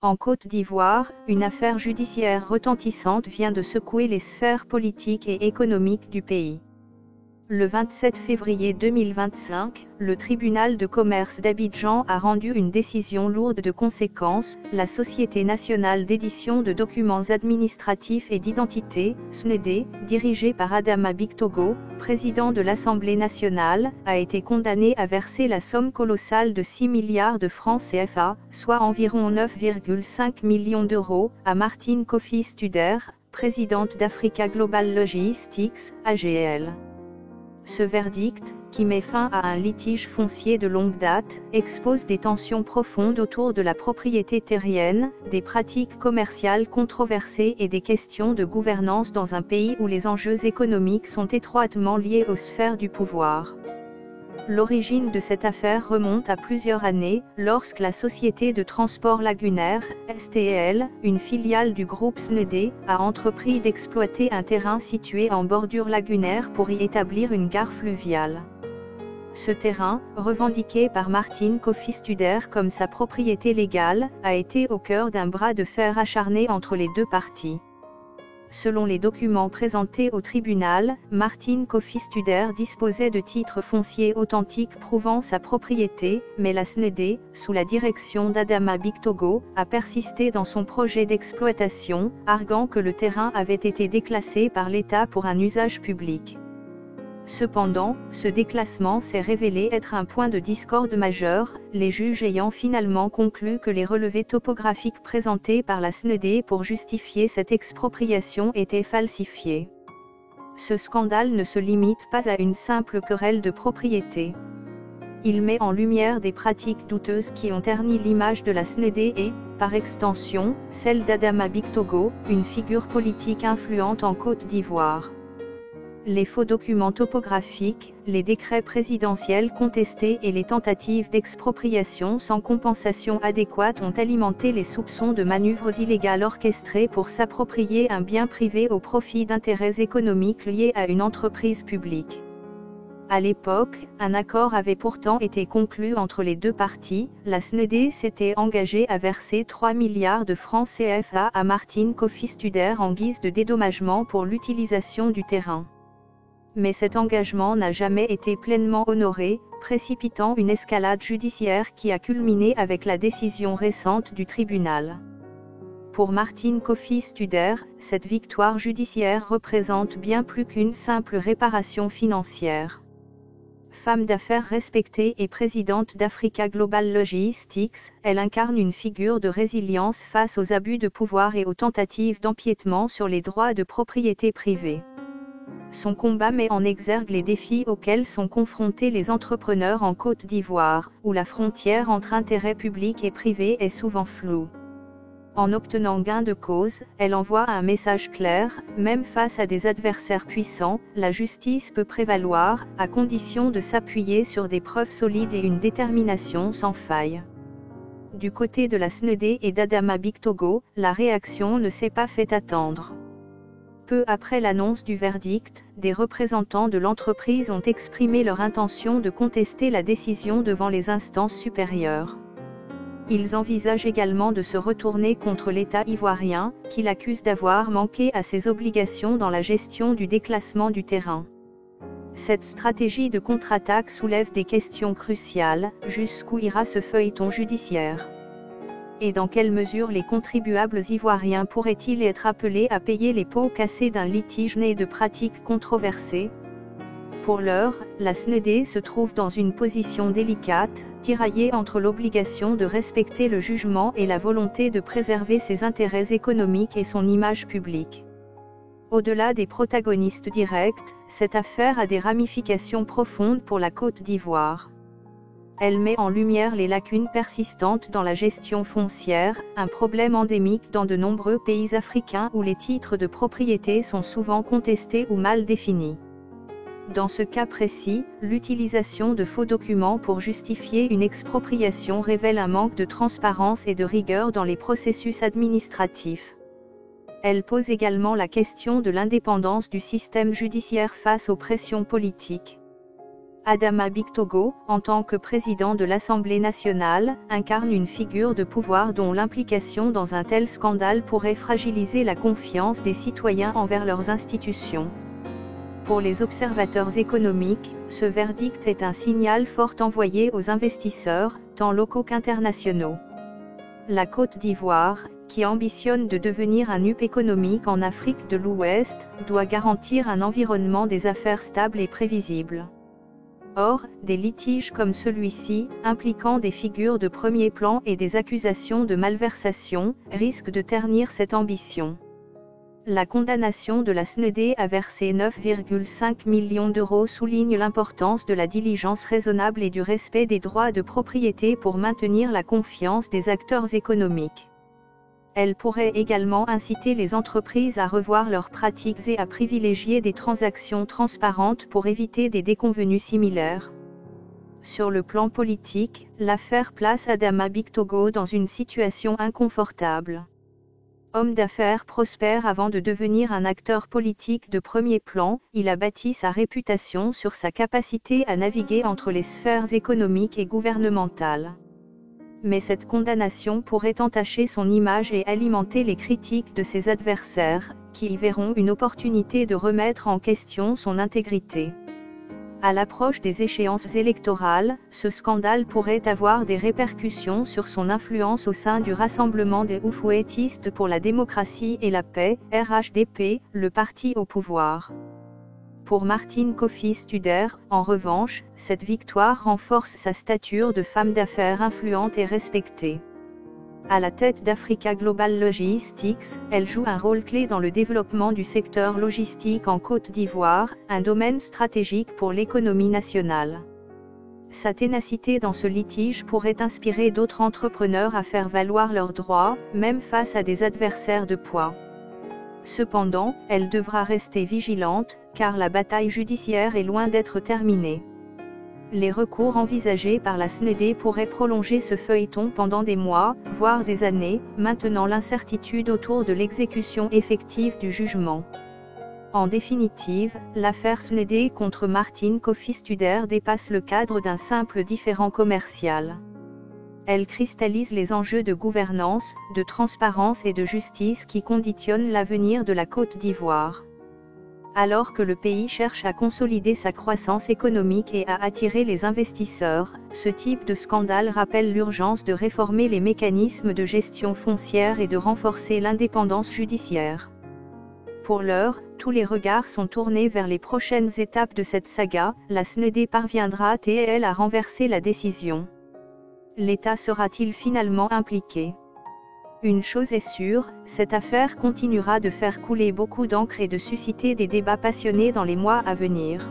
En Côte d'Ivoire, une affaire judiciaire retentissante vient de secouer les sphères politiques et économiques du pays. Le 27 février 2025, le tribunal de commerce d'Abidjan a rendu une décision lourde de conséquences. La Société nationale d'édition de documents administratifs et d'identité, SNED, dirigée par Adama Bictogo, président de l'Assemblée nationale, a été condamnée à verser la somme colossale de 6 milliards de francs CFA, soit environ 9,5 millions d'euros, à Martine Kofi Studer, présidente d'Africa Global Logistics, AGL. Ce verdict, qui met fin à un litige foncier de longue date, expose des tensions profondes autour de la propriété terrienne, des pratiques commerciales controversées et des questions de gouvernance dans un pays où les enjeux économiques sont étroitement liés aux sphères du pouvoir. L'origine de cette affaire remonte à plusieurs années, lorsque la Société de transport lagunaire, STL, une filiale du groupe SNED, a entrepris d'exploiter un terrain situé en bordure lagunaire pour y établir une gare fluviale. Ce terrain, revendiqué par Martine Kofi Studer comme sa propriété légale, a été au cœur d'un bras de fer acharné entre les deux parties. Selon les documents présentés au tribunal, Martine Kofi Studer disposait de titres fonciers authentiques prouvant sa propriété, mais la SNED, sous la direction d'Adama Bictogo, a persisté dans son projet d'exploitation, arguant que le terrain avait été déclassé par l'État pour un usage public. Cependant, ce déclassement s'est révélé être un point de discorde majeur, les juges ayant finalement conclu que les relevés topographiques présentés par la SNED pour justifier cette expropriation étaient falsifiés. Ce scandale ne se limite pas à une simple querelle de propriété. Il met en lumière des pratiques douteuses qui ont terni l'image de la SNED et, par extension, celle d'Adama Bictogo, une figure politique influente en Côte d'Ivoire. Les faux documents topographiques, les décrets présidentiels contestés et les tentatives d'expropriation sans compensation adéquate ont alimenté les soupçons de manœuvres illégales orchestrées pour s'approprier un bien privé au profit d'intérêts économiques liés à une entreprise publique. À l'époque, un accord avait pourtant été conclu entre les deux parties. La SNED s'était engagée à verser 3 milliards de francs CFA à Martine Kofi Studer en guise de dédommagement pour l'utilisation du terrain. Mais cet engagement n'a jamais été pleinement honoré, précipitant une escalade judiciaire qui a culminé avec la décision récente du tribunal. Pour Martine Kofi Studer, cette victoire judiciaire représente bien plus qu'une simple réparation financière. Femme d'affaires respectée et présidente d'Africa Global Logistics, elle incarne une figure de résilience face aux abus de pouvoir et aux tentatives d'empiétement sur les droits de propriété privée. Son combat met en exergue les défis auxquels sont confrontés les entrepreneurs en Côte d'Ivoire, où la frontière entre intérêt public et privé est souvent floue. En obtenant gain de cause, elle envoie un message clair, même face à des adversaires puissants, la justice peut prévaloir, à condition de s'appuyer sur des preuves solides et une détermination sans faille. Du côté de la SNED et d'Adama Bictogo, la réaction ne s'est pas fait attendre. Peu après l'annonce du verdict, des représentants de l'entreprise ont exprimé leur intention de contester la décision devant les instances supérieures. Ils envisagent également de se retourner contre l'État ivoirien, qui l'accuse d'avoir manqué à ses obligations dans la gestion du déclassement du terrain. Cette stratégie de contre-attaque soulève des questions cruciales. Jusqu'où ira ce feuilleton judiciaire ? Et dans quelle mesure les contribuables ivoiriens pourraient-ils être appelés à payer les pots cassés d'un litige né de pratiques controversées ? Pour l'heure, la SNED se trouve dans une position délicate, tiraillée entre l'obligation de respecter le jugement et la volonté de préserver ses intérêts économiques et son image publique. Au-delà des protagonistes directs, cette affaire a des ramifications profondes pour la Côte d'Ivoire. Elle met en lumière les lacunes persistantes dans la gestion foncière, un problème endémique dans de nombreux pays africains où les titres de propriété sont souvent contestés ou mal définis. Dans ce cas précis, l'utilisation de faux documents pour justifier une expropriation révèle un manque de transparence et de rigueur dans les processus administratifs. Elle pose également la question de l'indépendance du système judiciaire face aux pressions politiques. Adama Bictogo, en tant que président de l'Assemblée nationale, incarne une figure de pouvoir dont l'implication dans un tel scandale pourrait fragiliser la confiance des citoyens envers leurs institutions. Pour les observateurs économiques, ce verdict est un signal fort envoyé aux investisseurs, tant locaux qu'internationaux. La Côte d'Ivoire, qui ambitionne de devenir un hub économique en Afrique de l'Ouest, doit garantir un environnement des affaires stable et prévisible. Or, des litiges comme celui-ci, impliquant des figures de premier plan et des accusations de malversation, risquent de ternir cette ambition. La condamnation de la SNED à verser 9,5 millions d'euros souligne l'importance de la diligence raisonnable et du respect des droits de propriété pour maintenir la confiance des acteurs économiques. Elle pourrait également inciter les entreprises à revoir leurs pratiques et à privilégier des transactions transparentes pour éviter des déconvenues similaires. Sur le plan politique, l'affaire place Adama Bictogo dans une situation inconfortable. Homme d'affaires prospère avant de devenir un acteur politique de premier plan, il a bâti sa réputation sur sa capacité à naviguer entre les sphères économiques et gouvernementales. Mais cette condamnation pourrait entacher son image et alimenter les critiques de ses adversaires, qui y verront une opportunité de remettre en question son intégrité. À l'approche des échéances électorales, ce scandale pourrait avoir des répercussions sur son influence au sein du Rassemblement des Houphouëtistes pour la démocratie et la paix, RHDP, le parti au pouvoir. Pour Martine Kofi Studer, en revanche, cette victoire renforce sa stature de femme d'affaires influente et respectée. À la tête d'Africa Global Logistics, elle joue un rôle clé dans le développement du secteur logistique en Côte d'Ivoire, un domaine stratégique pour l'économie nationale. Sa ténacité dans ce litige pourrait inspirer d'autres entrepreneurs à faire valoir leurs droits, même face à des adversaires de poids. Cependant, elle devra rester vigilante, car la bataille judiciaire est loin d'être terminée. Les recours envisagés par la SNED pourraient prolonger ce feuilleton pendant des mois, voire des années, maintenant l'incertitude autour de l'exécution effective du jugement. En définitive, l'affaire SNED contre Martine Kofi Studer dépasse le cadre d'un simple différend commercial. Elle cristallise les enjeux de gouvernance, de transparence et de justice qui conditionnent l'avenir de la Côte d'Ivoire. Alors que le pays cherche à consolider sa croissance économique et à attirer les investisseurs, ce type de scandale rappelle l'urgence de réformer les mécanismes de gestion foncière et de renforcer l'indépendance judiciaire. Pour l'heure, tous les regards sont tournés vers les prochaines étapes de cette saga. La SNED parviendra-t-elle à renverser la décision ? L'État sera-t-il finalement impliqué ? Une chose est sûre, cette affaire continuera de faire couler beaucoup d'encre et de susciter des débats passionnés dans les mois à venir.